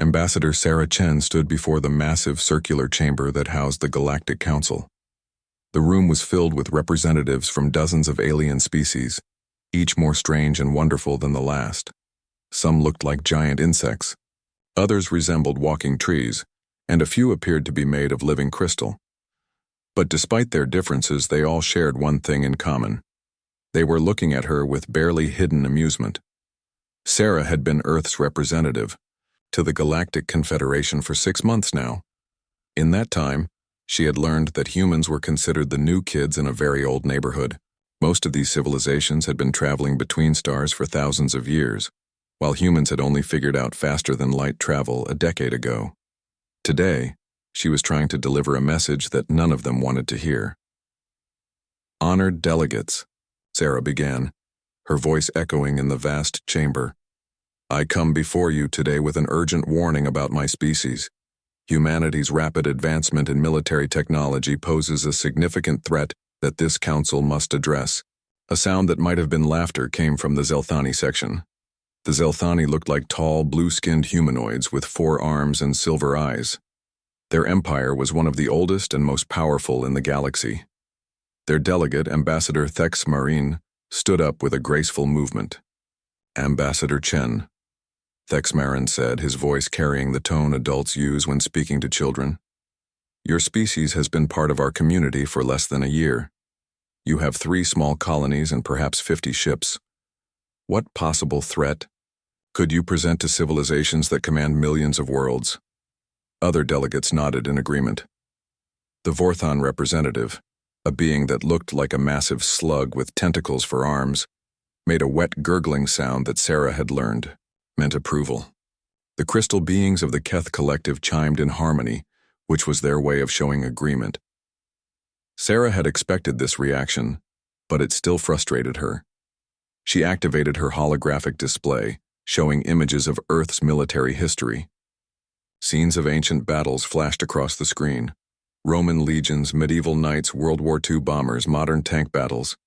Ambassador Sarah Chen stood before the massive circular chamber that housed the Galactic Council. The room was filled with representatives from dozens of alien species, each more strange and wonderful than the last. Some looked like giant insects, others resembled walking trees, and a few appeared to be made of living crystal. But despite their differences, they all shared one thing in common. They were looking at her with barely hidden amusement. Sarah had been Earth's representative to the Galactic Confederation for 6 months now. In that time, she had learned that humans were considered the new kids in a very old neighborhood. Most of these civilizations had been traveling between stars for thousands of years, while humans had only figured out faster-than-light travel a decade ago. Today, she was trying to deliver a message that none of them wanted to hear. "Honored delegates," Sarah began, her voice echoing in the vast chamber. "I come before you today with an urgent warning about my species. Humanity's rapid advancement in military technology poses a significant threat that this council must address." A sound that might have been laughter came from the Zelthani section. The Zelthani looked like tall, blue-skinned humanoids with 4 arms and silver eyes. Their empire was one of the oldest and most powerful in the galaxy. Their delegate, Ambassador Thex Marin, stood up with a graceful movement. "Ambassador Chen," Thex Marin said, his voice carrying the tone adults use when speaking to children. "Your species has been part of our community for less than a year. You have 3 small colonies and perhaps 50 ships. What possible threat could you present to civilizations that command millions of worlds?" Other delegates nodded in agreement. The Vorthon representative, a being that looked like a massive slug with tentacles for arms, made a wet gurgling sound that Sarah had learned meant approval. The crystal beings of the Keth collective chimed in harmony, which was their way of showing agreement. Sarah had expected this reaction, but it still frustrated her. She activated her holographic display, showing images of Earth's military history. Scenes of ancient battles flashed across the screen. Roman legions, medieval knights, World War II bombers, modern tank battles.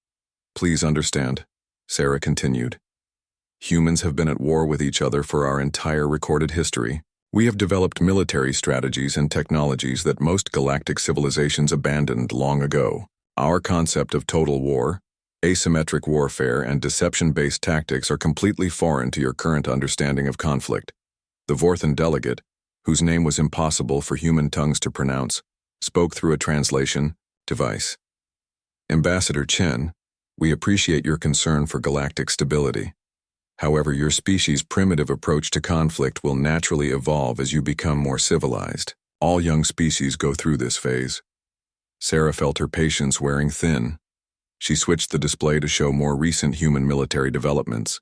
"Please understand," Sarah continued. "Humans have been at war with each other for our entire recorded history. We have developed military strategies and technologies that most galactic civilizations abandoned long ago. Our concept of total war, asymmetric warfare, and deception-based tactics are completely foreign to your current understanding of conflict." The Vorthon delegate, whose name was impossible for human tongues to pronounce, spoke through a translation device. "Ambassador Chen, we appreciate your concern for galactic stability. However, your species' primitive approach to conflict will naturally evolve as you become more civilized. All young species go through this phase." Sarah felt her patience wearing thin. She switched the display to show more recent human military developments.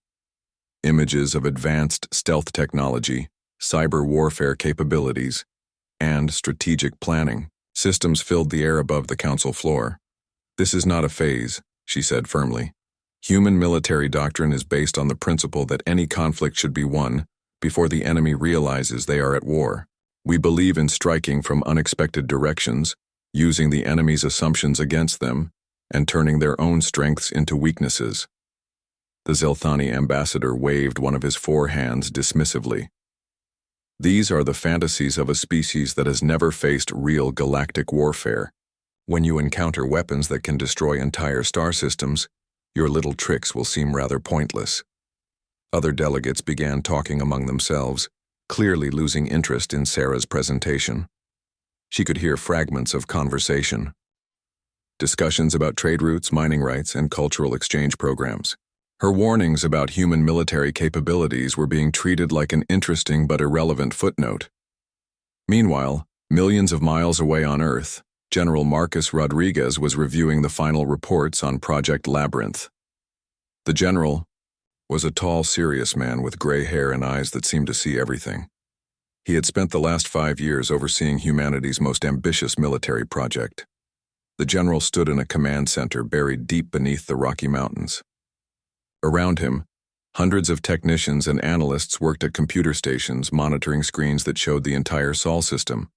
Images of advanced stealth technology, cyber warfare capabilities, and strategic planning systems filled the air above the council floor. "This is not a phase," she said firmly. "Human military doctrine is based on the principle that any conflict should be won before the enemy realizes they are at war. We believe in striking from unexpected directions, using the enemy's assumptions against them, and turning their own strengths into weaknesses." The Zelthani ambassador waved one of his 4 hands dismissively. "These are the fantasies of a species that has never faced real galactic warfare. When you encounter weapons that can destroy entire star systems, your little tricks will seem rather pointless." Other delegates began talking among themselves, clearly losing interest in Sarah's presentation. She could hear fragments of conversation. Discussions about trade routes, mining rights, and cultural exchange programs. Her warnings about human military capabilities were being treated like an interesting but irrelevant footnote. Meanwhile, millions of miles away on Earth, General Marcus Rodriguez was reviewing the final reports on Project Labyrinth. The general was a tall, serious man with gray hair and eyes that seemed to see everything. He had spent the last 5 years overseeing humanity's most ambitious military project. The general stood in a command center buried deep beneath the Rocky Mountains. Around him, hundreds of technicians and analysts worked at computer stations monitoring screens that showed the entire Sol system.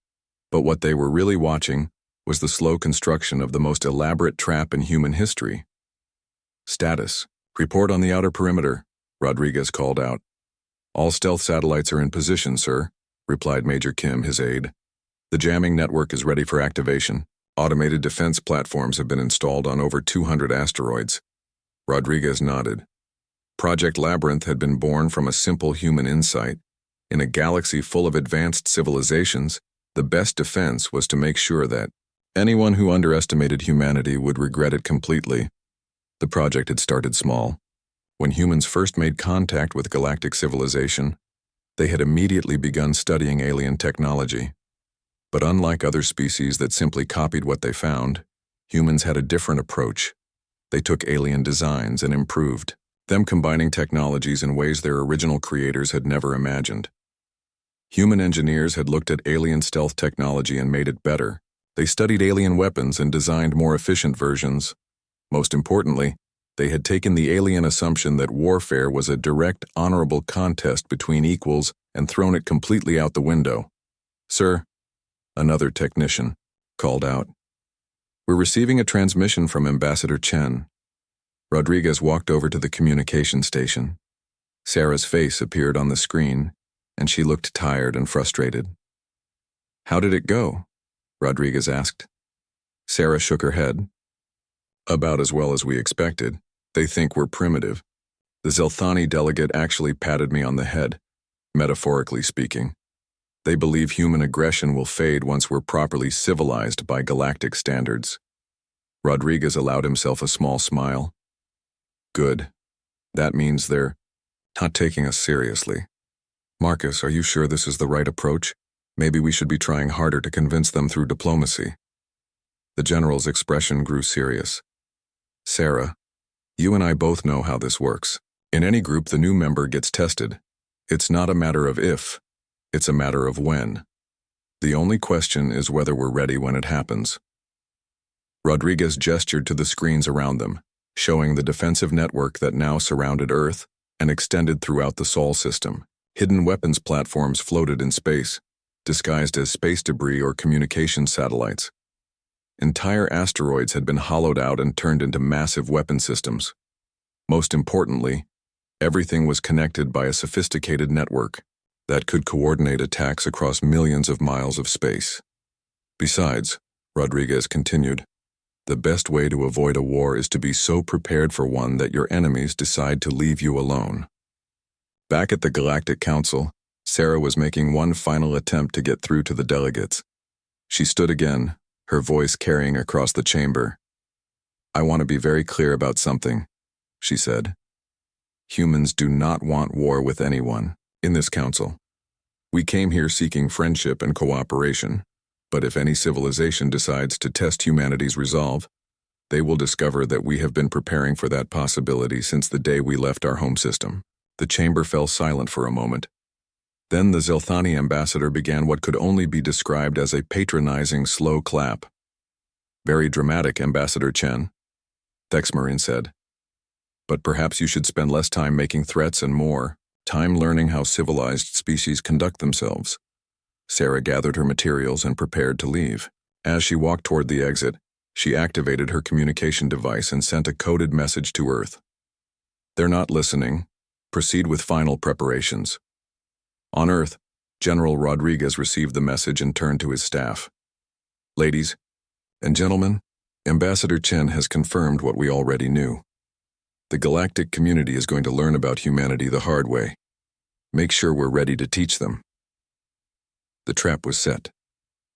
But what they were really watching was the slow construction of the most elaborate trap in human history. "Status. Report on the outer perimeter," Rodriguez called out. "All stealth satellites are in position, sir. replied Major Kim, his aide. "The jamming network is ready for activation. Automated defense platforms have been installed on over 200 asteroids." Rodriguez nodded. Project Labyrinth had been born from a simple human insight. In a galaxy full of advanced civilizations, the best defense was to make sure that anyone who underestimated humanity would regret it completely. The project had started small. When humans first made contact with galactic civilization, they had immediately begun studying alien technology. But unlike other species that simply copied what they found, humans had a different approach. They took alien designs and improved them, combining technologies in ways their original creators had never imagined. Human engineers had looked at alien stealth technology and made it better. They studied alien weapons and designed more efficient versions. Most importantly, they had taken the alien assumption that warfare was a direct, honorable contest between equals and thrown it completely out the window. "Sir," another technician called out, "we're receiving a transmission from Ambassador Chen." Rodriguez walked over to the communication station. Sarah's face appeared on the screen, and she looked tired and frustrated. "How did it go?" Rodriguez asked. Sarah shook her head. "About as well as we expected. They think we're primitive. The Zelthani delegate actually patted me on the head, metaphorically speaking. They believe human aggression will fade once we're properly civilized by galactic standards." Rodriguez allowed himself a small smile. "Good. That means they're not taking us seriously. Marcus, are you sure this is the right approach? Maybe we should be trying harder to convince them through diplomacy." The general's expression grew serious. "Sarah, you and I both know how this works. In any group, the new member gets tested. It's not a matter of if, it's a matter of when. The only question is whether we're ready when it happens." Rodriguez gestured to the screens around them, showing the defensive network that now surrounded Earth and extended throughout the Sol system. Hidden weapons platforms floated in space, disguised as space debris or communication satellites. Entire asteroids had been hollowed out and turned into massive weapon systems. Most importantly, everything was connected by a sophisticated network that could coordinate attacks across millions of miles of space. Besides, Rodriguez continued, the best way to avoid a war is to be so prepared for one that your enemies decide to leave you alone. Back at the Galactic Council, Sarah was making one final attempt to get through to the delegates. She stood again, her voice carrying across the chamber. "I want to be very clear about something," she said. "Humans do not want war with anyone in this council. We came here seeking friendship and cooperation, but if any civilization decides to test humanity's resolve, they will discover that we have been preparing for that possibility since the day we left our home system." The chamber fell silent for a moment. Then the Zelthani ambassador began what could only be described as a patronizing slow clap. "Very dramatic, Ambassador Chen," Thexmarin said. "But perhaps you should spend less time making threats and more time learning how civilized species conduct themselves." Sarah gathered her materials and prepared to leave. As she walked toward the exit, she activated her communication device and sent a coded message to Earth. "They're not listening. Proceed with final preparations." On Earth, General Rodriguez received the message and turned to his staff. "Ladies and gentlemen, Ambassador Chen has confirmed what we already knew. The galactic community is going to learn about humanity the hard way. Make sure we're ready to teach them." The trap was set.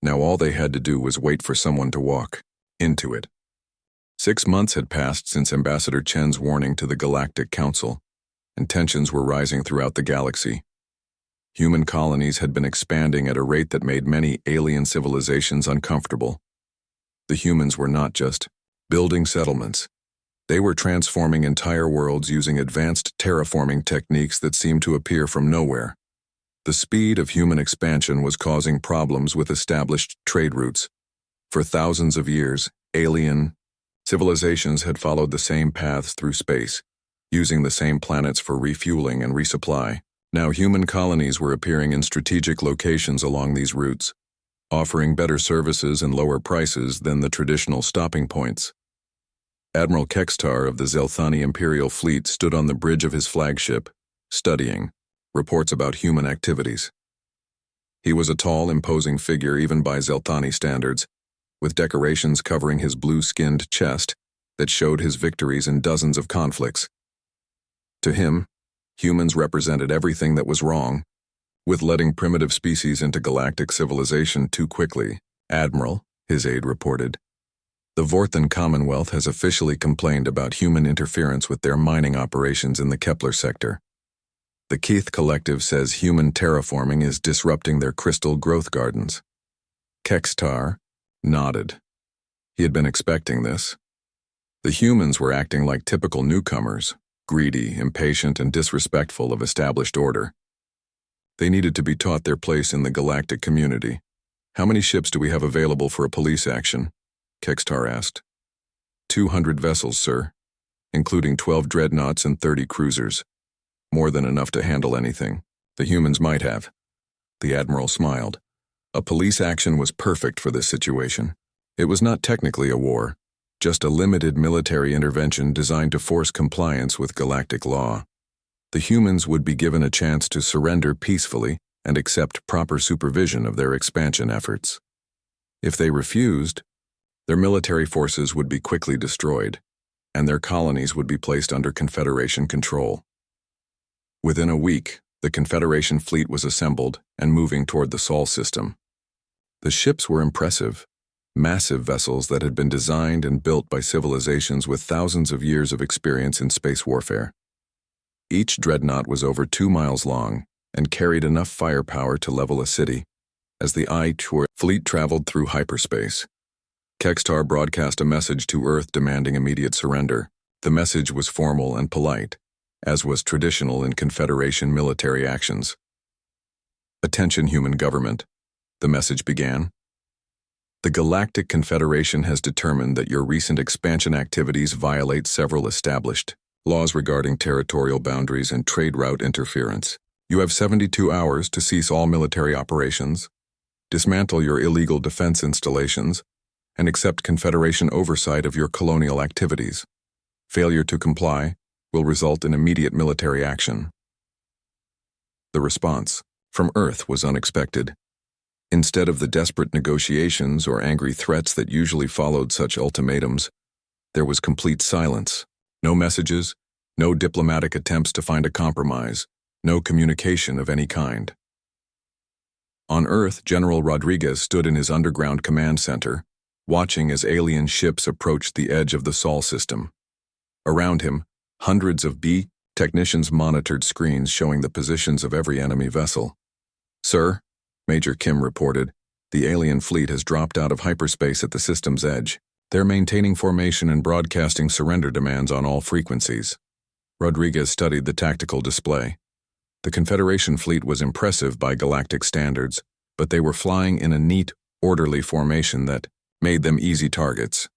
Now all they had to do was wait for someone to walk into it. 6 months had passed since Ambassador Chen's warning to the Galactic Council, and tensions were rising throughout the galaxy. Human colonies had been expanding at a rate that made many alien civilizations uncomfortable. The humans were not just building settlements. They were transforming entire worlds using advanced terraforming techniques that seemed to appear from nowhere. The speed of human expansion was causing problems with established trade routes. For thousands of years, alien civilizations had followed the same paths through space, using the same planets for refueling and resupply. Now human colonies were appearing in strategic locations along these routes, offering better services and lower prices than the traditional stopping points. Admiral Kextar of the Zelthani Imperial Fleet stood on the bridge of his flagship, studying reports about human activities. He was a tall, imposing figure even by Zelthani standards, with decorations covering his blue-skinned chest that showed his victories in dozens of conflicts. To him, humans represented everything that was wrong, with letting primitive species into galactic civilization too quickly. Admiral, his aide reported, the Vorthan Commonwealth has officially complained about human interference with their mining operations in the Kepler sector. The Keith Collective says human terraforming is disrupting their crystal growth gardens. Kextar nodded. He had been expecting this. The humans were acting like typical newcomers, greedy, impatient, and disrespectful of established order. They needed to be taught their place in the galactic community. How many ships do we have available for a police action? Kextar asked. 200 vessels, sir, including 12 dreadnoughts and 30 cruisers. More than enough to handle anything. The humans might have. The Admiral smiled. A police action was perfect for this situation. It was not technically a war, just a limited military intervention designed to force compliance with galactic law. The humans would be given a chance to surrender peacefully and accept proper supervision of their expansion efforts. If they refused, their military forces would be quickly destroyed, and their colonies would be placed under Confederation control. Within a week, the Confederation fleet was assembled and moving toward the Sol system. The ships were impressive, massive vessels that had been designed and built by civilizations with thousands of years of experience in space warfare. Each dreadnought was over 2 miles long and carried enough firepower to level a city. As the HFY fleet traveled through hyperspace, Kextar broadcast a message to Earth demanding immediate surrender. The message was formal and polite, as was traditional in Confederation military actions. Attention, human government, the message began. The Galactic Confederation has determined that your recent expansion activities violate several established laws regarding territorial boundaries and trade route interference. You have 72 hours to cease all military operations, dismantle your illegal defense installations, and accept Confederation oversight of your colonial activities. Failure to comply will result in immediate military action. The response from Earth was unexpected. Instead of the desperate negotiations or angry threats that usually followed such ultimatums, there was complete silence. No messages, no diplomatic attempts to find a compromise, no communication of any kind. On Earth, General Rodriguez stood in his underground command center, watching as alien ships approached the edge of the Sol system. Around him, hundreds of technicians monitored screens showing the positions of every enemy vessel. Sir, Major Kim reported, the alien fleet has dropped out of hyperspace at the system's edge. They're maintaining formation and broadcasting surrender demands on all frequencies. Rodriguez studied the tactical display. The Confederation fleet was impressive by galactic standards, but they were flying in a neat, orderly formation that made them easy targets.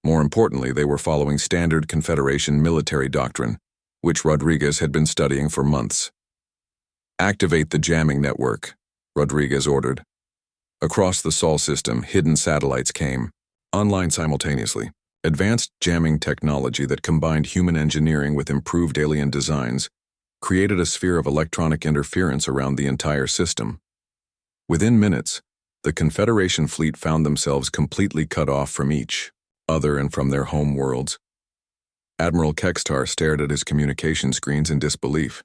More importantly, they were following standard Confederation military doctrine, which Rodriguez had been studying for months. Activate the jamming network, Rodriguez ordered. Across the Sol system, hidden satellites came, online simultaneously. Advanced jamming technology that combined human engineering with improved alien designs created a sphere of electronic interference around the entire system. Within minutes, the Confederation fleet found themselves completely cut off from each other and from their home worlds. Admiral Kextar stared at his communication screens in disbelief.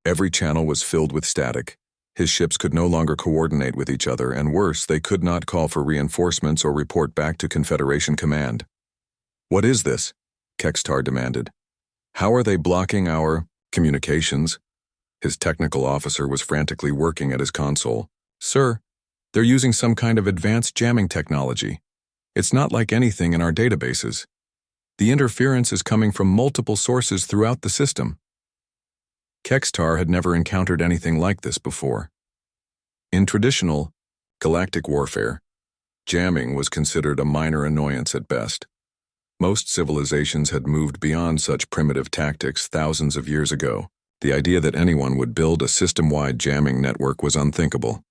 Every channel was filled with static. His ships could no longer coordinate with each other, and worse, they could not call for reinforcements or report back to Confederation command. What is this? Kextar demanded. How are they blocking our communications? His technical officer was frantically working at his console. Sir, they're using some kind of advanced jamming technology. It's not like anything in our databases. The interference is coming from multiple sources throughout the system. Kextar had never encountered anything like this before. In traditional galactic warfare, jamming was considered a minor annoyance at best. Most civilizations had moved beyond such primitive tactics thousands of years ago. The idea that anyone would build a system-wide jamming network was unthinkable.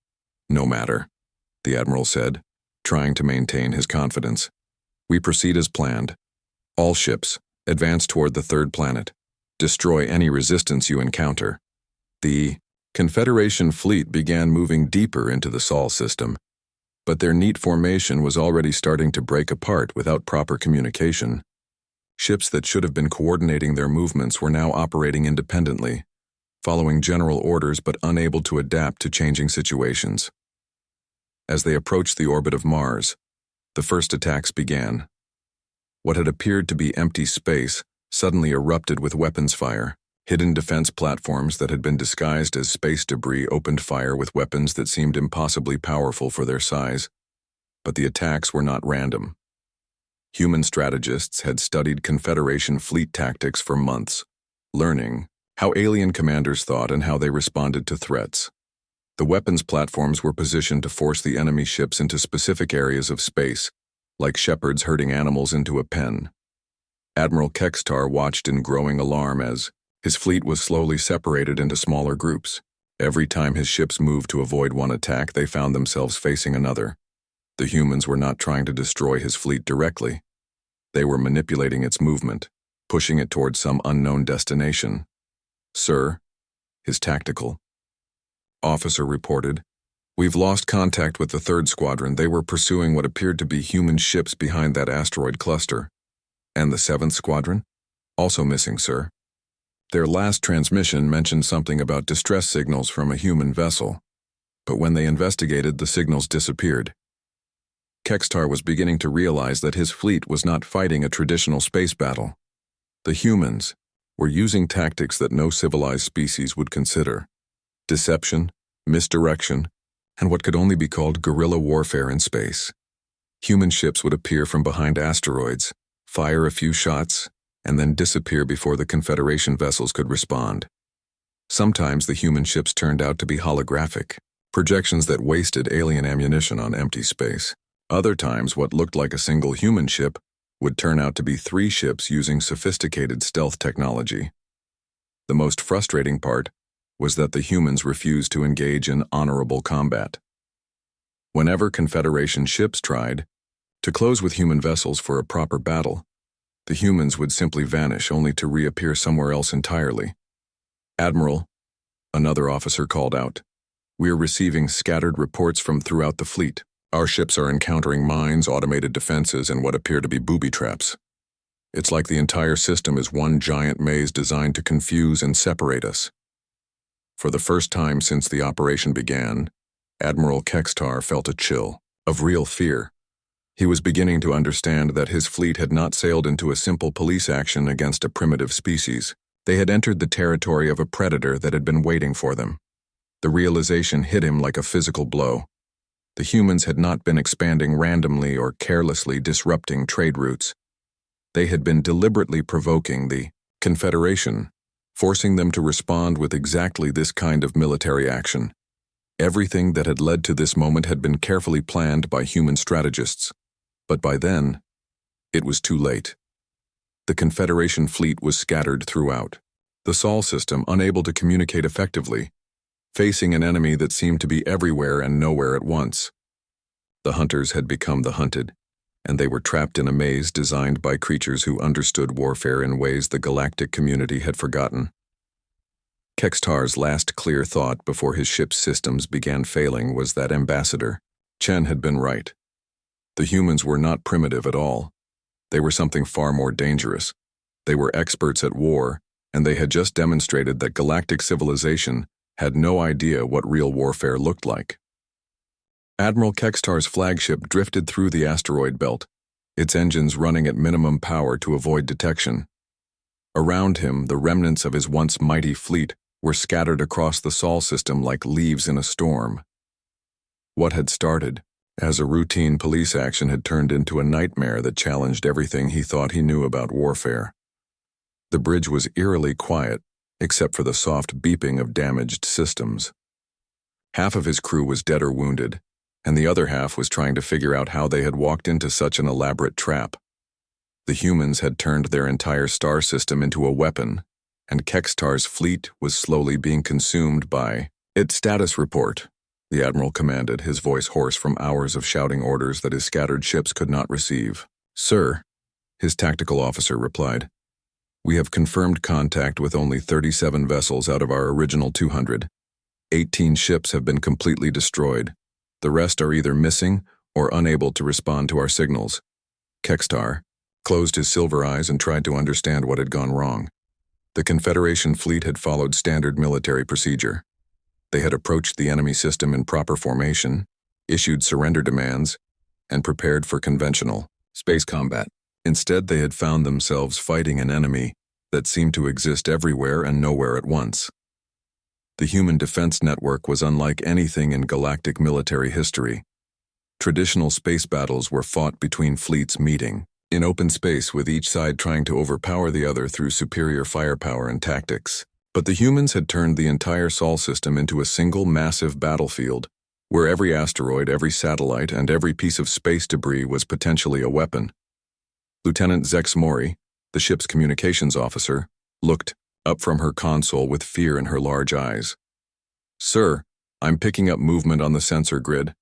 No matter, the Admiral said, trying to maintain his confidence. We proceed as planned. All ships, advance toward the third planet. Destroy any resistance you encounter. The Confederation fleet began moving deeper into the Sol system, but their neat formation was already starting to break apart without proper communication. Ships that should have been coordinating their movements were now operating independently, following general orders but unable to adapt to changing situations. As they approached the orbit of Mars, the first attacks began. What had appeared to be empty space suddenly erupted with weapons fire. Hidden defense platforms that had been disguised as space debris opened fire with weapons that seemed impossibly powerful for their size. But the attacks were not random. Human strategists had studied Confederation fleet tactics for months, learning how alien commanders thought and how they responded to threats. The weapons platforms were positioned to force the enemy ships into specific areas of space, like shepherds herding animals into a pen. Admiral Kextar watched in growing alarm as his fleet was slowly separated into smaller groups. Every time his ships moved to avoid one attack, they found themselves facing another. The humans were not trying to destroy his fleet directly. They were manipulating its movement, pushing it towards some unknown destination. "Sir," his tactical officer reported, "we've lost contact with the 3rd Squadron. They were pursuing what appeared to be human ships behind that asteroid cluster." "And the 7th Squadron?" "Also missing, sir. Their last transmission mentioned something about distress signals from a human vessel, but when they investigated, the signals disappeared." Kextar was beginning to realize that his fleet was not fighting a traditional space battle. The humans were using tactics that no civilized species would consider: deception, misdirection, and what could only be called guerrilla warfare in space. Human ships would appear from behind asteroids, fire a few shots, and then disappear before the Confederation vessels could respond. Sometimes the human ships turned out to be holographic, projections that wasted alien ammunition on empty space. Other times, what looked like a single human ship would turn out to be 3 ships using sophisticated stealth technology. The most frustrating part was that the humans refused to engage in honorable combat. Whenever Confederation ships tried to close with human vessels for a proper battle, the humans would simply vanish only to reappear somewhere else entirely. "Admiral," another officer called out, "we are receiving scattered reports from throughout the fleet. Our ships are encountering mines, automated defenses, and what appear to be booby traps. It's like the entire system is one giant maze designed to confuse and separate us." For the first time since the operation began, Admiral Kextar felt a chill of real fear. He was beginning to understand that his fleet had not sailed into a simple police action against a primitive species. They had entered the territory of a predator that had been waiting for them. The realization hit him like a physical blow. The humans had not been expanding randomly or carelessly disrupting trade routes. They had been deliberately provoking the Confederation, forcing them to respond with exactly this kind of military action. Everything that had led to this moment had been carefully planned by human strategists. But by then, it was too late. The Confederation fleet was scattered throughout. The Sol system unable to communicate effectively, facing an enemy that seemed to be everywhere and nowhere at once. The hunters had become the hunted, and they were trapped in a maze designed by creatures who understood warfare in ways the galactic community had forgotten. Kextar's last clear thought before his ship's systems began failing was that Ambassador Chen had been right. The humans were not primitive at all. They were something far more dangerous. They were experts at war, and they had just demonstrated that galactic civilization had no idea what real warfare looked like. Admiral Kextar's flagship drifted through the asteroid belt, its engines running at minimum power to avoid detection. Around him, the remnants of his once mighty fleet were scattered across the Sol system like leaves in a storm. What had started as a routine police action had turned into a nightmare that challenged everything he thought he knew about warfare. The bridge was eerily quiet, except for the soft beeping of damaged systems. Half of his crew was dead or wounded, and the other half was trying to figure out how they had walked into such an elaborate trap. The humans had turned their entire star system into a weapon, and Kextar's fleet was slowly being consumed by its status report. The Admiral commanded, his voice hoarse from hours of shouting orders that his scattered ships could not receive. "Sir," his tactical officer replied, "we have confirmed contact with only 37 vessels out of our original 200. 18 ships have been completely destroyed. The rest are either missing or unable to respond to our signals. Kextar closed his silver eyes and tried to understand what had gone wrong. The Confederation fleet had followed standard military procedure. They had approached the enemy system in proper formation, issued surrender demands, and prepared for conventional space combat. Instead, they had found themselves fighting an enemy that seemed to exist everywhere and nowhere at once. The human defense network was unlike anything in galactic military history. Traditional space battles were fought between fleets meeting in open space, with each side trying to overpower the other through superior firepower and tactics. But the humans had turned the entire Sol system into a single massive battlefield, where every asteroid, every satellite, and every piece of space debris was potentially a weapon. Lieutenant Zex Mori, the ship's communications officer, looked up from her console with fear in her large eyes. "Sir, I'm picking up movement on the sensor grid.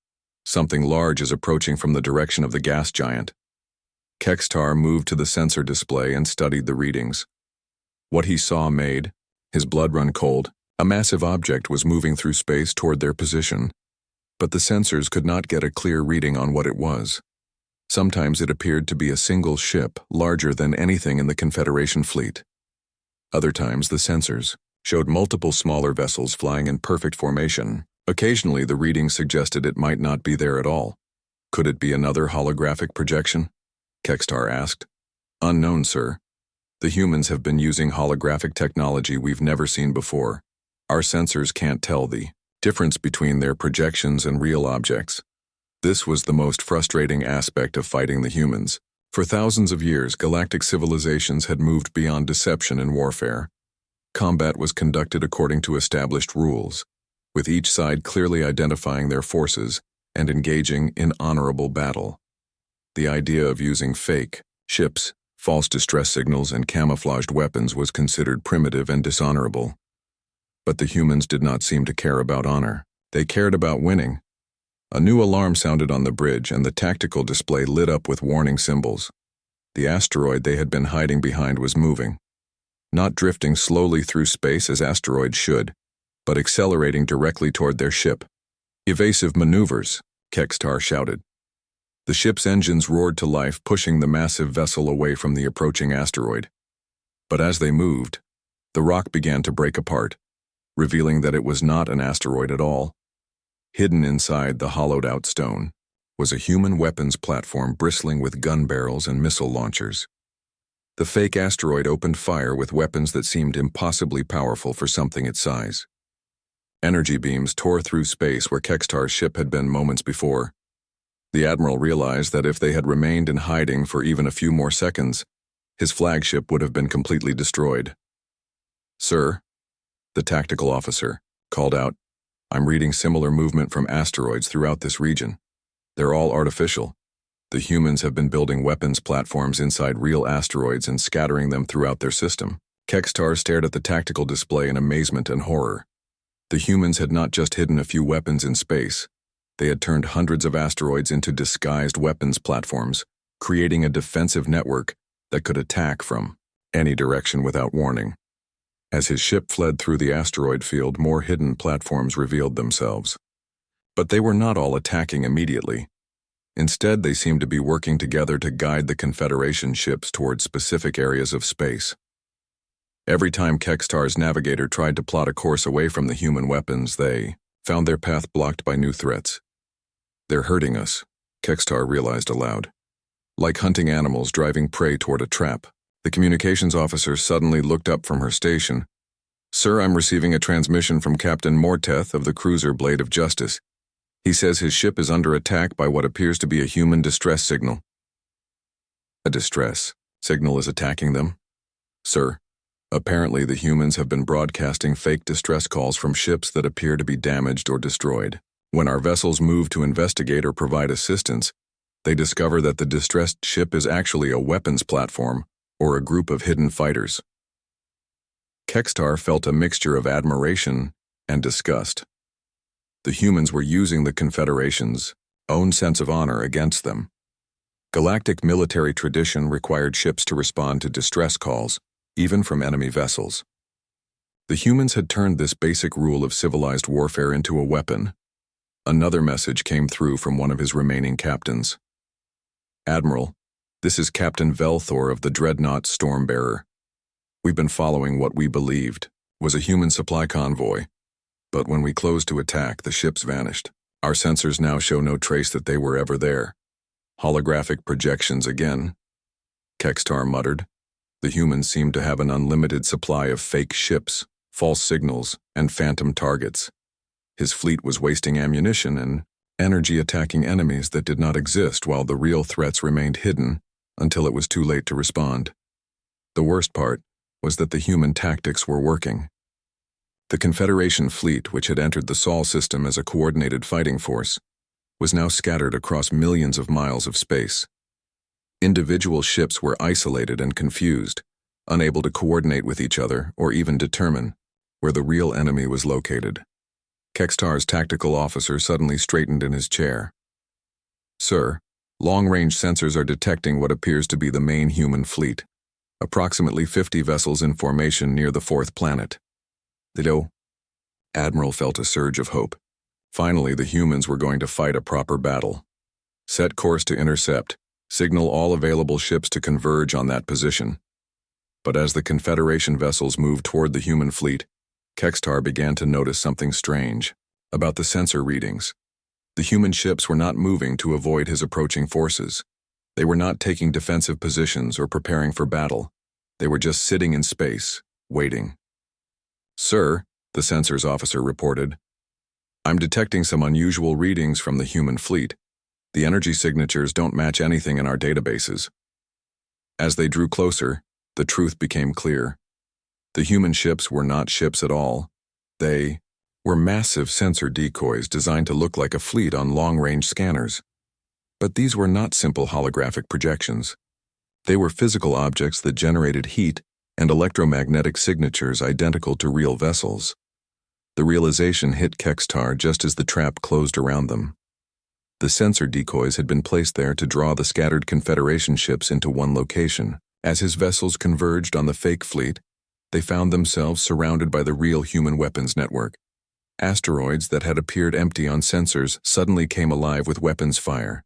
Something large is approaching from the direction of the gas giant." Kextar moved to the sensor display and studied the readings. What he saw made his blood run cold. A massive object was moving through space toward their position, but the sensors could not get a clear reading on what it was. Sometimes it appeared to be a single ship larger than anything in the Confederation fleet. Other times the sensors showed multiple smaller vessels flying in perfect formation. Occasionally the readings suggested it might not be there at all. Could it be another holographic projection? Kextar asked. "Unknown, sir. The humans have been using holographic technology we've never seen before. Our sensors can't tell the difference between their projections and real objects." This was the most frustrating aspect of fighting the humans. For thousands of years, galactic civilizations had moved beyond deception and warfare. Combat was conducted according to established rules, with each side clearly identifying their forces and engaging in honorable battle. The idea of using fake ships, false distress signals, and camouflaged weapons was considered primitive and dishonorable. But the humans did not seem to care about honor. They cared about winning. A new alarm sounded on the bridge, and the tactical display lit up with warning symbols. The asteroid they had been hiding behind was moving. Not drifting slowly through space as asteroids should, but accelerating directly toward their ship. "Evasive maneuvers," Kextar shouted. The ship's engines roared to life, pushing the massive vessel away from the approaching asteroid. But as they moved, the rock began to break apart, revealing that it was not an asteroid at all. Hidden inside the hollowed-out stone was a human weapons platform bristling with gun barrels and missile launchers. The fake asteroid opened fire with weapons that seemed impossibly powerful for something its size. Energy beams tore through space where Kextar's ship had been moments before. The Admiral realized that if they had remained in hiding for even a few more seconds, his flagship would have been completely destroyed. "Sir," the tactical officer called out, "I'm reading similar movement from asteroids throughout this region. They're all artificial. The humans have been building weapons platforms inside real asteroids and scattering them throughout their system." Kextar stared at the tactical display in amazement and horror. The humans had not just hidden a few weapons in space. They had turned hundreds of asteroids into disguised weapons platforms, creating a defensive network that could attack from any direction without warning. As his ship fled through the asteroid field, more hidden platforms revealed themselves. But they were not all attacking immediately. Instead, they seemed to be working together to guide the Confederation ships towards specific areas of space. Every time Kextar's navigator tried to plot a course away from the human weapons, they found their path blocked by new threats. "They're hurting us," Kextar realized aloud. Like hunting animals driving prey toward a trap. The communications officer suddenly looked up from her station. "Sir, I'm receiving a transmission from Captain Morteth of the cruiser Blade of Justice. He says his ship is under attack by what appears to be a human distress signal." "A distress signal is attacking them?" "Sir, apparently the humans have been broadcasting fake distress calls from ships that appear to be damaged or destroyed. When our vessels move to investigate or provide assistance, they discover that the distressed ship is actually a weapons platform or a group of hidden fighters." Kextar felt a mixture of admiration and disgust. The humans were using the Confederation's own sense of honor against them. Galactic military tradition required ships to respond to distress calls, even from enemy vessels. The humans had turned this basic rule of civilized warfare into a weapon. Another message came through from one of his remaining captains. "Admiral, this is Captain Velthor of the Dreadnought Stormbearer. We've been following what we believed was a human supply convoy, but when we closed to attack, the ships vanished. Our sensors now show no trace that they were ever there." "Holographic projections again," Kextar muttered. The humans seemed to have an unlimited supply of fake ships, false signals, and phantom targets. His fleet was wasting ammunition and energy attacking enemies that did not exist, while the real threats remained hidden until it was too late to respond. The worst part was that the human tactics were working. The Confederation fleet, which had entered the Sol system as a coordinated fighting force, was now scattered across millions of miles of space. Individual ships were isolated and confused, unable to coordinate with each other or even determine where the real enemy was located. Kextar's tactical officer suddenly straightened in his chair. "Sir, long-range sensors are detecting what appears to be the main human fleet. Approximately 50 vessels in formation near the fourth planet." The Admiral felt a surge of hope. Finally, the humans were going to fight a proper battle. "Set course to intercept. Signal all available ships to converge on that position." But as the Confederation vessels moved toward the human fleet, Kextar began to notice something strange about the sensor readings. The human ships were not moving to avoid his approaching forces. They were not taking defensive positions or preparing for battle. They were just sitting in space, waiting. "Sir," the sensors officer reported, "I'm detecting some unusual readings from the human fleet. The energy signatures don't match anything in our databases." As they drew closer, the truth became clear. The human ships were not ships at all. They were massive sensor decoys designed to look like a fleet on long-range scanners. But these were not simple holographic projections. They were physical objects that generated heat and electromagnetic signatures identical to real vessels. The realization hit Kextar just as the trap closed around them. The sensor decoys had been placed there to draw the scattered Confederation ships into one location. As his vessels converged on the fake fleet, they found themselves surrounded by the real human weapons network. Asteroids that had appeared empty on sensors suddenly came alive with weapons fire.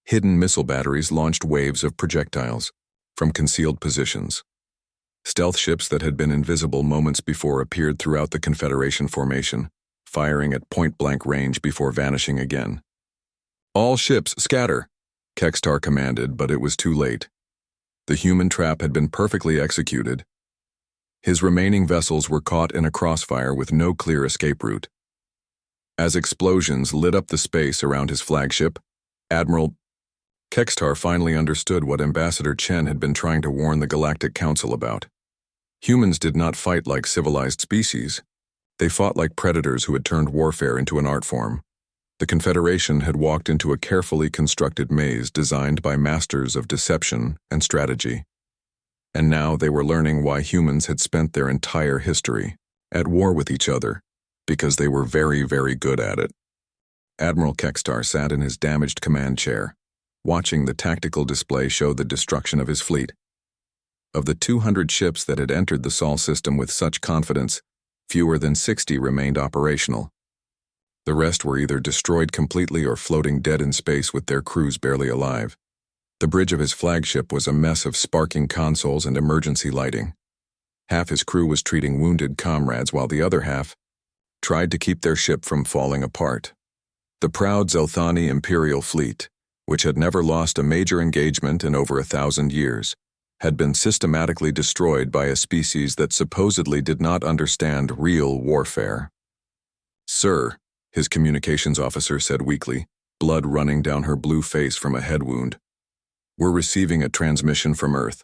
Hidden missile batteries launched waves of projectiles from concealed positions. Stealth ships that had been invisible moments before appeared throughout the Confederation formation, firing at point-blank range before vanishing again. "All ships, scatter," Kextar commanded, but it was too late. The human trap had been perfectly executed. His remaining vessels were caught in a crossfire with no clear escape route. As explosions lit up the space around his flagship, Admiral Kextar finally understood what Ambassador Chen had been trying to warn the Galactic Council about. Humans did not fight like civilized species. They fought like predators who had turned warfare into an art form. The Confederation had walked into a carefully constructed maze designed by masters of deception and strategy. And now they were learning why humans had spent their entire history at war with each other, because they were very, very good at it. Admiral Kextar sat in his damaged command chair, watching the tactical display show the destruction of his fleet. Of the 200 ships that had entered the Sol system with such confidence, fewer than 60 remained operational. The rest were either destroyed completely or floating dead in space with their crews barely alive. The bridge of his flagship was a mess of sparking consoles and emergency lighting. Half his crew was treating wounded comrades while the other half tried to keep their ship from falling apart. The proud Zelthani Imperial fleet, which had never lost a major engagement in over 1,000 years, had been systematically destroyed by a species that supposedly did not understand real warfare. "Sir," his communications officer said weakly, blood running down her blue face from a head wound, "we're receiving a transmission from Earth.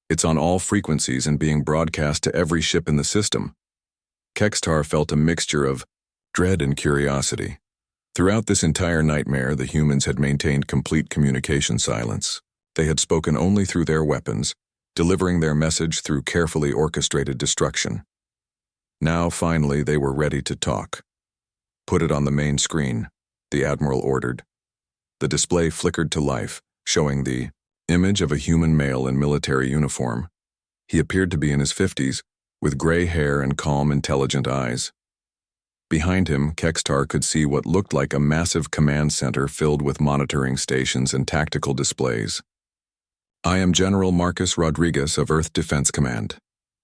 It's on all frequencies and being broadcast to every ship in the system." Kextar felt a mixture of dread and curiosity. Throughout this entire nightmare, the humans had maintained complete communication silence. They had spoken only through their weapons, delivering their message through carefully orchestrated destruction. Now, finally, they were ready to talk. "Put it on the main screen," the Admiral ordered. The display flickered to life, showing the image of a human male in military uniform. He appeared to be in his 50s, with gray hair and calm, intelligent eyes. Behind him, Kextar could see what looked like a massive command center filled with monitoring stations and tactical displays. "I am General Marcus Rodriguez of Earth Defense Command,"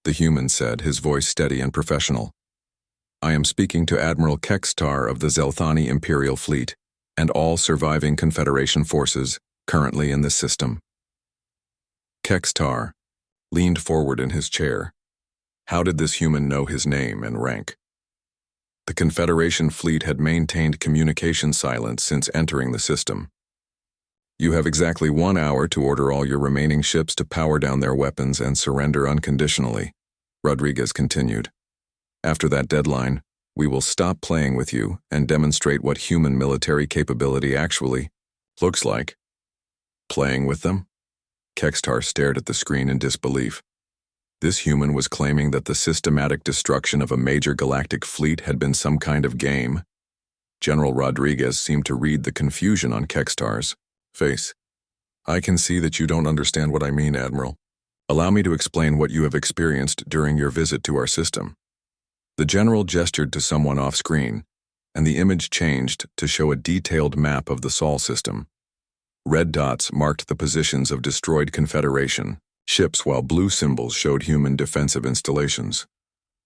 the human said, his voice steady and professional. "I am speaking to Admiral Kextar of the Zelthani Imperial Fleet and all surviving Confederation forces currently in this system." Kextar leaned forward in his chair. How did this human know his name and rank? The Confederation fleet had maintained communication silence since entering the system. "You have exactly 1 hour to order all your remaining ships to power down their weapons and surrender unconditionally," Rodriguez continued. "After that deadline, we will stop playing with you and demonstrate what human military capability actually looks like." "Playing with them?" Kextar stared at the screen in disbelief. This human was claiming that the systematic destruction of a major galactic fleet had been some kind of game. General Rodriguez seemed to read the confusion on Kextar's face. "I can see that you don't understand what I mean, Admiral. Allow me to explain what you have experienced during your visit to our system." The general gestured to someone off-screen, and the image changed to show a detailed map of the Sol system. Red dots marked the positions of destroyed Confederation ships, while blue symbols showed human defensive installations.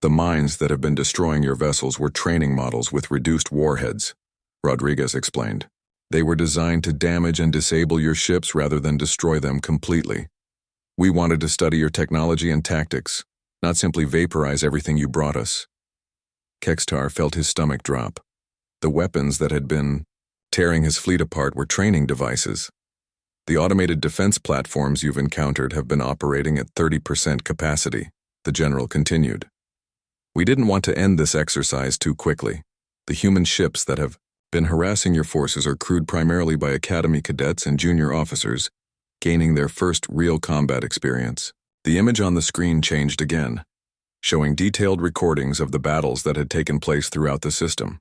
"The mines that have been destroying your vessels were training models with reduced warheads," Rodriguez explained. "They were designed to damage and disable your ships rather than destroy them completely. We wanted to study your technology and tactics, not simply vaporize everything you brought us." Kextar felt his stomach drop. The weapons that had been tearing his fleet apart were training devices. "The automated defense platforms you've encountered have been operating at 30% capacity," the general continued. "We didn't want to end this exercise too quickly. The human ships that have been harassing your forces are crewed primarily by academy cadets and junior officers, gaining their first real combat experience." The image on the screen changed again, showing detailed recordings of the battles that had taken place throughout the system.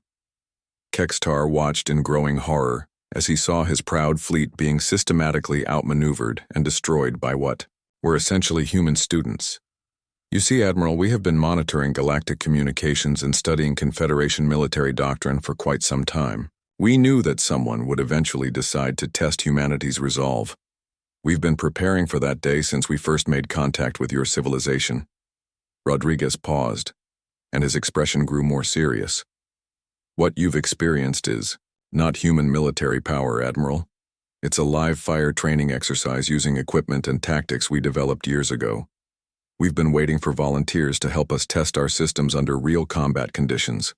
Kextar watched in growing horror as he saw his proud fleet being systematically outmaneuvered and destroyed by what were essentially human students. "You see, Admiral, we have been monitoring galactic communications and studying Confederation military doctrine for quite some time. We knew that someone would eventually decide to test humanity's resolve. We've been preparing for that day since we first made contact with your civilization." Rodriguez paused, and his expression grew more serious. "What you've experienced is not human military power, Admiral. It's a live-fire training exercise using equipment and tactics we developed years ago. We've been waiting for volunteers to help us test our systems under real combat conditions."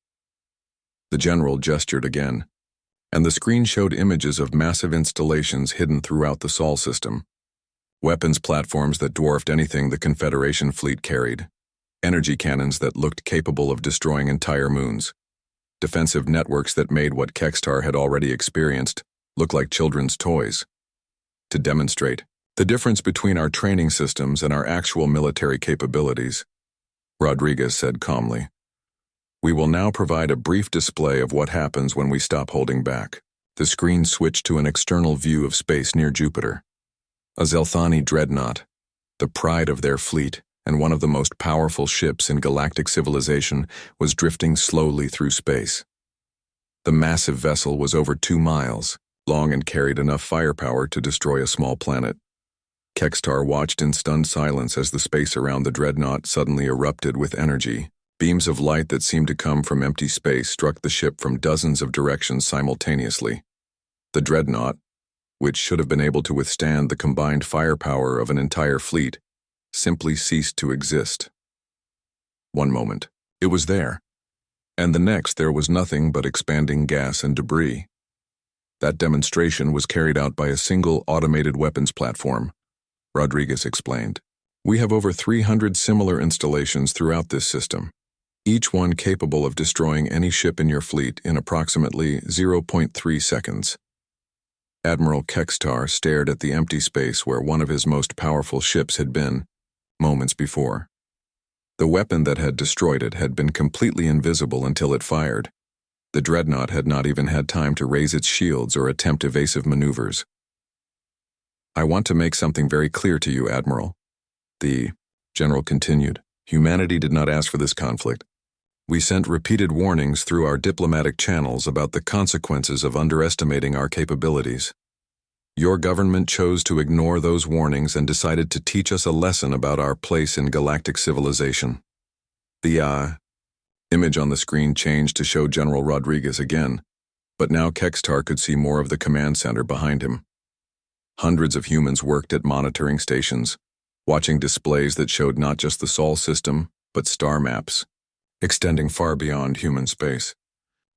The general gestured again, and the screen showed images of massive installations hidden throughout the Sol system. Weapons platforms that dwarfed anything the Confederation fleet carried. Energy cannons that looked capable of destroying entire moons. Defensive networks that made what Kextar had already experienced look like children's toys. To demonstrate the difference between our training systems and our actual military capabilities, Rodriguez said calmly, "We will now provide a brief display of what happens when we stop holding back." The screen switched to an external view of space near Jupiter. A Zelthani dreadnought, the pride of their fleet and one of the most powerful ships in galactic civilization, was drifting slowly through space. The massive vessel was over 2 miles long and carried enough firepower to destroy a small planet. Kextar watched in stunned silence as the space around the dreadnought suddenly erupted with energy. Beams of light that seemed to come from empty space struck the ship from dozens of directions simultaneously. The dreadnought, which should have been able to withstand the combined firepower of an entire fleet, simply ceased to exist. One moment, it was there, and the next there was nothing but expanding gas and debris. That demonstration was carried out by a single automated weapons platform, Rodriguez explained. "We have over 300 similar installations throughout this system, each one capable of destroying any ship in your fleet in approximately 0.3 seconds. Admiral Kextar stared at the empty space where one of his most powerful ships had been moments before. The weapon that had destroyed it had been completely invisible until it fired. The dreadnought had not even had time to raise its shields or attempt evasive maneuvers. "I want to make something very clear to you, Admiral," the general continued. Humanity did not ask for this conflict. We sent repeated warnings through our diplomatic channels about the consequences of underestimating our capabilities. Your government chose to ignore those warnings and decided to teach us a lesson about our place in galactic civilization. The image on the screen changed to show General Rodriguez again, but now Kextar could see more of the command center behind him. Hundreds of humans worked at monitoring stations, watching displays that showed not just the Sol system, but star maps, extending far beyond human space.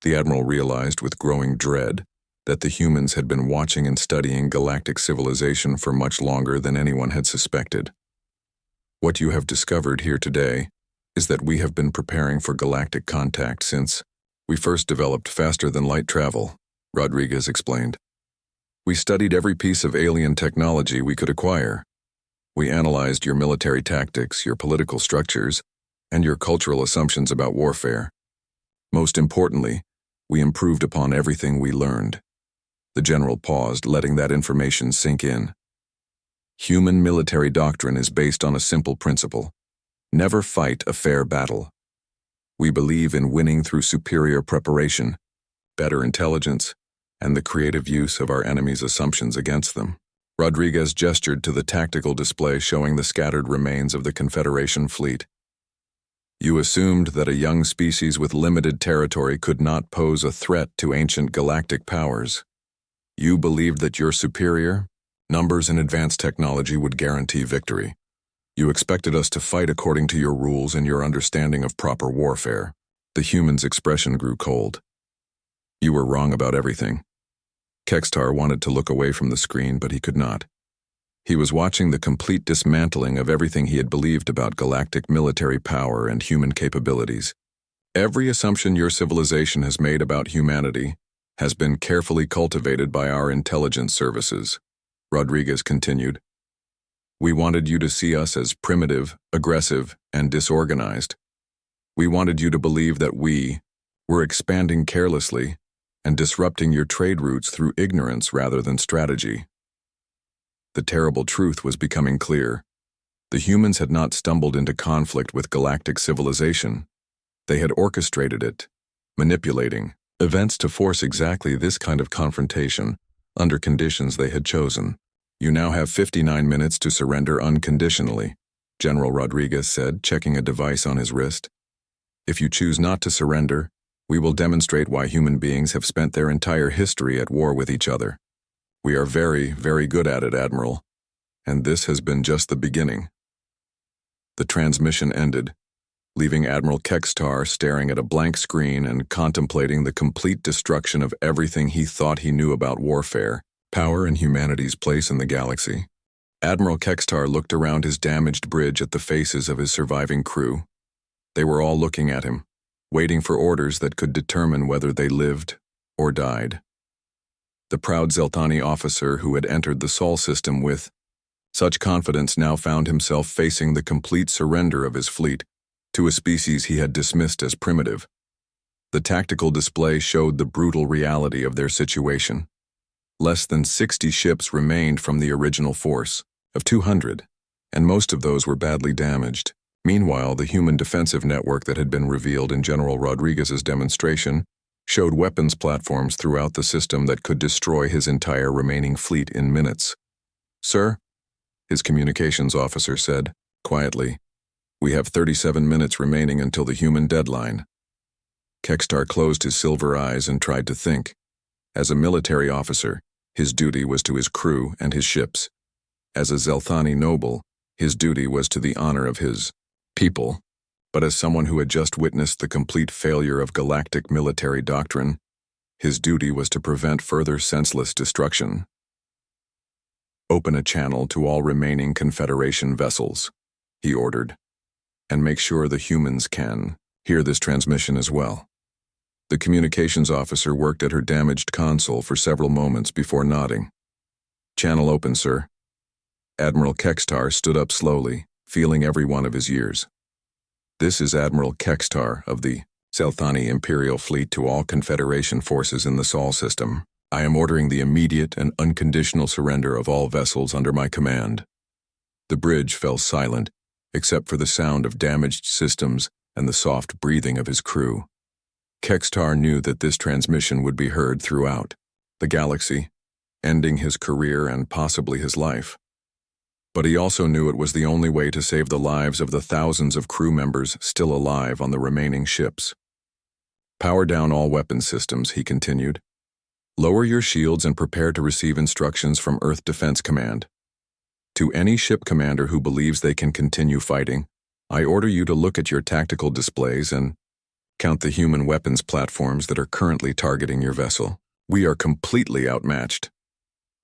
The Admiral realized with growing dread that the humans had been watching and studying galactic civilization for much longer than anyone had suspected. What you have discovered here today is that we have been preparing for galactic contact since we first developed faster-than-light travel, Rodriguez explained. We studied every piece of alien technology we could acquire. We analyzed your military tactics, your political structures, and your cultural assumptions about warfare. Most importantly, we improved upon everything we learned. The general paused, letting that information sink in. Human military doctrine is based on a simple principle: never fight a fair battle. We believe in winning through superior preparation, better intelligence, and the creative use of our enemies' assumptions against them. Rodriguez gestured to the tactical display showing the scattered remains of the Confederation fleet. You assumed that a young species with limited territory could not pose a threat to ancient galactic powers. You believed that your superior numbers and advanced technology would guarantee victory. You expected us to fight according to your rules and your understanding of proper warfare. The human's expression grew cold. You were wrong about everything. Kextar wanted to look away from the screen, but he could not. He was watching the complete dismantling of everything he had believed about galactic military power and human capabilities. Every assumption your civilization has made about humanity has been carefully cultivated by our intelligence services, Rodriguez continued. We wanted you to see us as primitive, aggressive, and disorganized. We wanted you to believe that we were expanding carelessly and disrupting your trade routes through ignorance rather than strategy. The terrible truth was becoming clear. The humans had not stumbled into conflict with galactic civilization. They had orchestrated it, manipulating events to force exactly this kind of confrontation under conditions they had chosen. You now have 59 minutes to surrender unconditionally, General Rodriguez said, checking a device on his wrist. If you choose not to surrender, we will demonstrate why human beings have spent their entire history at war with each other. We are very, very good at it, Admiral, and this has been just the beginning. The transmission ended, leaving Admiral Kextar staring at a blank screen and contemplating the complete destruction of everything he thought he knew about warfare, power, and humanity's place in the galaxy. Admiral Kextar looked around his damaged bridge at the faces of his surviving crew. They were all looking at him, waiting for orders that could determine whether they lived or died. The proud Zeltani officer who had entered the Sol system with such confidence now found himself facing the complete surrender of his fleet to a species he had dismissed as primitive. The tactical display showed the brutal reality of their situation. Less than 60 ships remained from the original force of 200, and most of those were badly damaged. Meanwhile, the human defensive network that had been revealed in General Rodriguez's demonstration showed weapons platforms throughout the system that could destroy his entire remaining fleet in minutes. Sir, his communications officer said, quietly, we have 37 minutes remaining until the human deadline. Kextar closed his silver eyes and tried to think. As a military officer, his duty was to his crew and his ships. As a Zelthani noble, his duty was to the honor of his people. But as someone who had just witnessed the complete failure of galactic military doctrine, his duty was to prevent further senseless destruction. Open a channel to all remaining Confederation vessels, he ordered, and make sure the humans can hear this transmission as well. The communications officer worked at her damaged console for several moments before nodding. Channel open, sir. Admiral Kextar stood up slowly, feeling every one of his years. This is Admiral Kextar of the Zelthani Imperial Fleet to all Confederation forces in the Sol system. I am ordering the immediate and unconditional surrender of all vessels under my command. The bridge fell silent except for the sound of damaged systems and the soft breathing of his crew. Kextar knew that this transmission would be heard throughout the galaxy, ending his career and possibly his life. But he also knew it was the only way to save the lives of the thousands of crew members still alive on the remaining ships. Power down all weapon systems, he continued. Lower your shields and prepare to receive instructions from Earth Defense Command. To any ship commander who believes they can continue fighting, I order you to look at your tactical displays and count the human weapons platforms that are currently targeting your vessel. We are completely outmatched.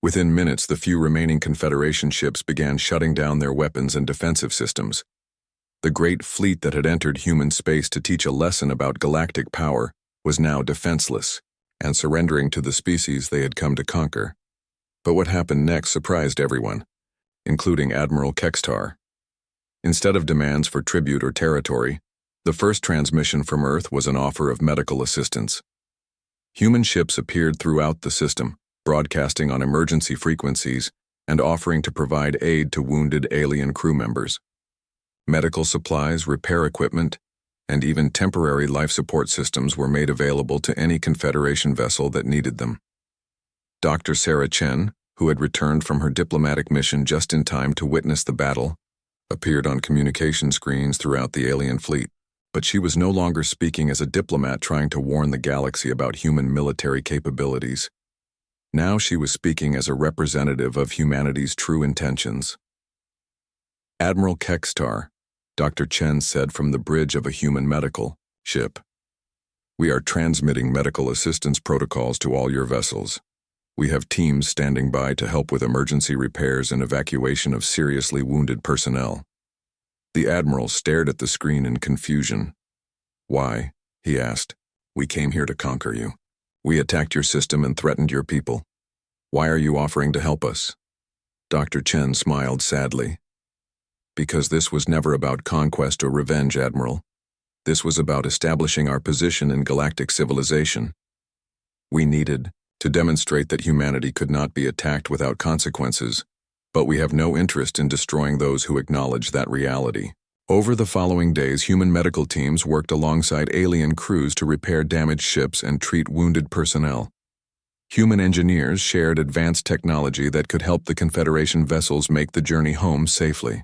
Within minutes, the few remaining Confederation ships began shutting down their weapons and defensive systems. The great fleet that had entered human space to teach a lesson about galactic power was now defenseless and surrendering to the species they had come to conquer. But what happened next surprised everyone, including Admiral Kextar. Instead of demands for tribute or territory, the first transmission from Earth was an offer of medical assistance. Human ships appeared throughout the system, broadcasting on emergency frequencies and offering to provide aid to wounded alien crew members. Medical supplies, repair equipment, and even temporary life support systems were made available to any Confederation vessel that needed them. Dr. Sarah Chen, who had returned from her diplomatic mission just in time to witness the battle, appeared on communication screens throughout the alien fleet. But she was no longer speaking as a diplomat trying to warn the galaxy about human military capabilities. Now she was speaking as a representative of humanity's true intentions. Admiral Kextar, Dr. Chen said from the bridge of a human medical ship. We are transmitting medical assistance protocols to all your vessels. We have teams standing by to help with emergency repairs and evacuation of seriously wounded personnel. The Admiral stared at the screen in confusion. Why? He asked. We came here to conquer you. We attacked your system and threatened your people. Why are you offering to help us? Dr. Chen smiled sadly. Because this was never about conquest or revenge, Admiral. This was about establishing our position in galactic civilization. We needed to demonstrate that humanity could not be attacked without consequences, but we have no interest in destroying those who acknowledge that reality. Over the following days, human medical teams worked alongside alien crews to repair damaged ships and treat wounded personnel. Human engineers shared advanced technology that could help the Confederation vessels make the journey home safely.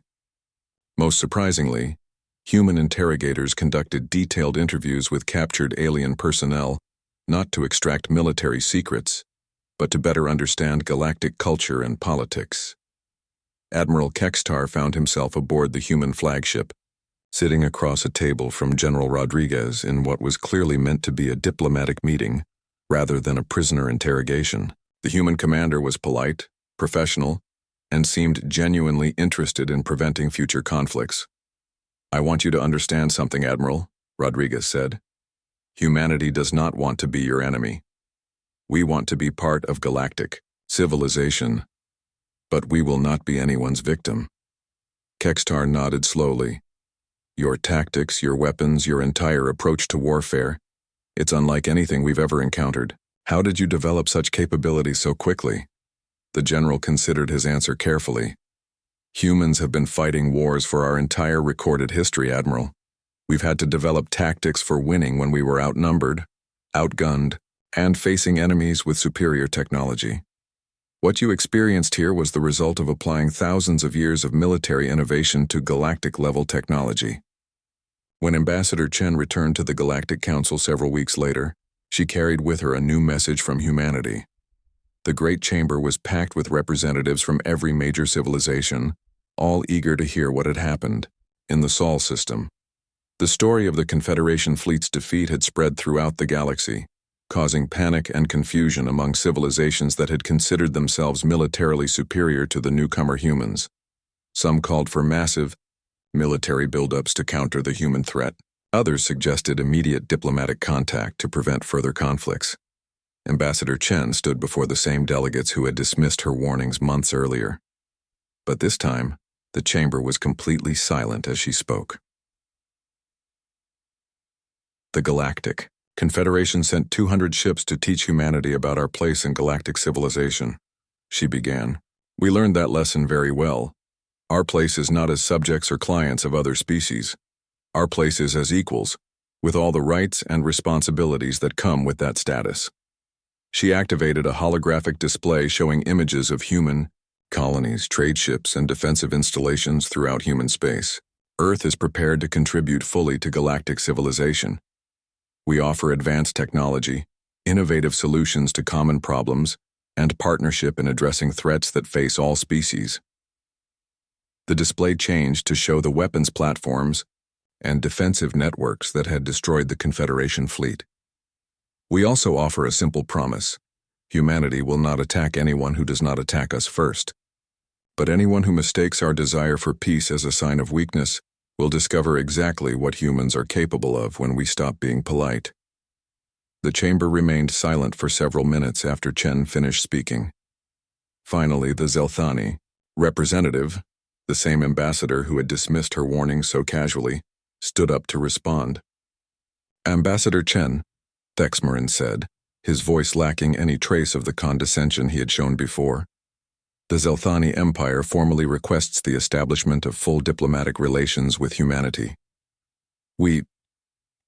Most surprisingly, human interrogators conducted detailed interviews with captured alien personnel, not to extract military secrets, but to better understand galactic culture and politics. Admiral Kextar found himself aboard the human flagship, sitting across a table from General Rodriguez in what was clearly meant to be a diplomatic meeting, rather than a prisoner interrogation. The human commander was polite, professional, and seemed genuinely interested in preventing future conflicts. I want you to understand something, Admiral, Rodriguez said. Humanity does not want to be your enemy. We want to be part of galactic civilization, but we will not be anyone's victim. Kextar nodded slowly. Your tactics, your weapons, your entire approach to warfare, it's unlike anything we've ever encountered. How did you develop such capabilities so quickly? The general considered his answer carefully. Humans have been fighting wars for our entire recorded history, Admiral. We've had to develop tactics for winning when we were outnumbered, outgunned, and facing enemies with superior technology. What you experienced here was the result of applying thousands of years of military innovation to galactic-level technology. When Ambassador Chen returned to the Galactic Council several weeks later, she carried with her a new message from humanity. The Great Chamber was packed with representatives from every major civilization, all eager to hear what had happened in the Sol system. The story of the Confederation fleet's defeat had spread throughout the galaxy, causing panic and confusion among civilizations that had considered themselves militarily superior to the newcomer humans. Some called for massive military buildups to counter the human threat. Others suggested immediate diplomatic contact to prevent further conflicts. Ambassador Chen stood before the same delegates who had dismissed her warnings months earlier. But this time, the chamber was completely silent as she spoke. The Galactic Confederation sent 200 ships to teach humanity about our place in galactic civilization. She began. We learned that lesson very well. Our place is not as subjects or clients of other species. Our place is as equals, with all the rights and responsibilities that come with that status. She activated a holographic display showing images of human colonies, trade ships, and defensive installations throughout human space. Earth is prepared to contribute fully to galactic civilization. We offer advanced technology, innovative solutions to common problems, and partnership in addressing threats that face all species. The display changed to show the weapons platforms and defensive networks that had destroyed the Confederation fleet. We also offer a simple promise. Humanity will not attack anyone who does not attack us first. But anyone who mistakes our desire for peace as a sign of weakness will discover exactly what humans are capable of when we stop being polite. The chamber remained silent for several minutes after Chen finished speaking. Finally, the Zelthani representative, the same ambassador who had dismissed her warning so casually, stood up to respond. "Ambassador Chen," Thexmarin said, his voice lacking any trace of the condescension he had shown before. "The Zelthani Empire formally requests the establishment of full diplomatic relations with humanity. We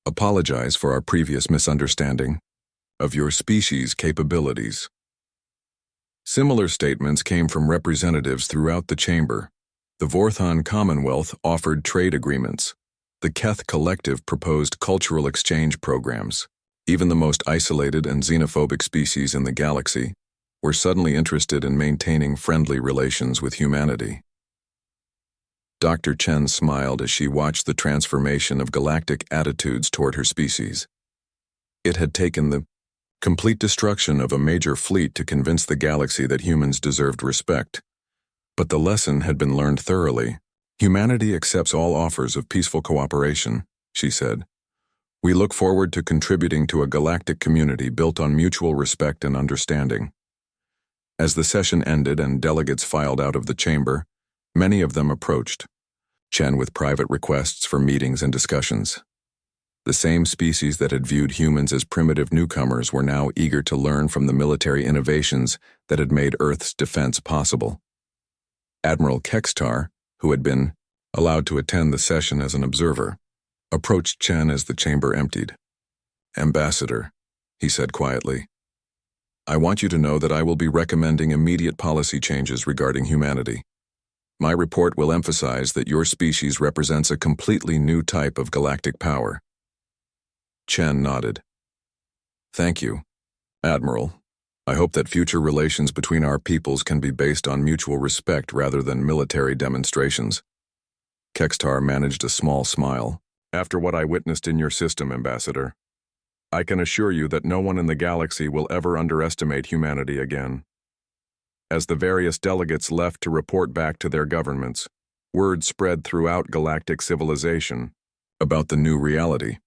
apologize for our previous misunderstanding of your species' capabilities." Similar statements came from representatives throughout the chamber. The Vorthon Commonwealth offered trade agreements. The Keth Collective proposed cultural exchange programs. Even the most isolated and xenophobic species in the galaxy were suddenly interested in maintaining friendly relations with humanity. Dr. Chen smiled as she watched the transformation of galactic attitudes toward her species. It had taken the complete destruction of a major fleet to convince the galaxy that humans deserved respect. But the lesson had been learned thoroughly. "Humanity accepts all offers of peaceful cooperation," she said. "We look forward to contributing to a galactic community built on mutual respect and understanding." As the session ended and delegates filed out of the chamber, many of them approached Chen with private requests for meetings and discussions. The same species that had viewed humans as primitive newcomers were now eager to learn from the military innovations that had made Earth's defense possible. Admiral Kextar, who had been allowed to attend the session as an observer, approached Chen as the chamber emptied. "Ambassador," he said quietly, "I want you to know that I will be recommending immediate policy changes regarding humanity. My report will emphasize that your species represents a completely new type of galactic power." Chen nodded. "Thank you, Admiral. I hope that future relations between our peoples can be based on mutual respect rather than military demonstrations." Kextar managed a small smile. "After what I witnessed in your system, Ambassador, I can assure you that no one in the galaxy will ever underestimate humanity again." As the various delegates left to report back to their governments, word spread throughout galactic civilization about the new reality.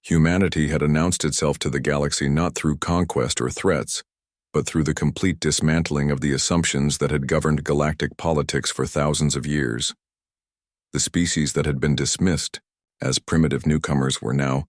Humanity had announced itself to the galaxy not through conquest or threats, but through the complete dismantling of the assumptions that had governed galactic politics for thousands of years. The species that had been dismissed as primitive newcomers were now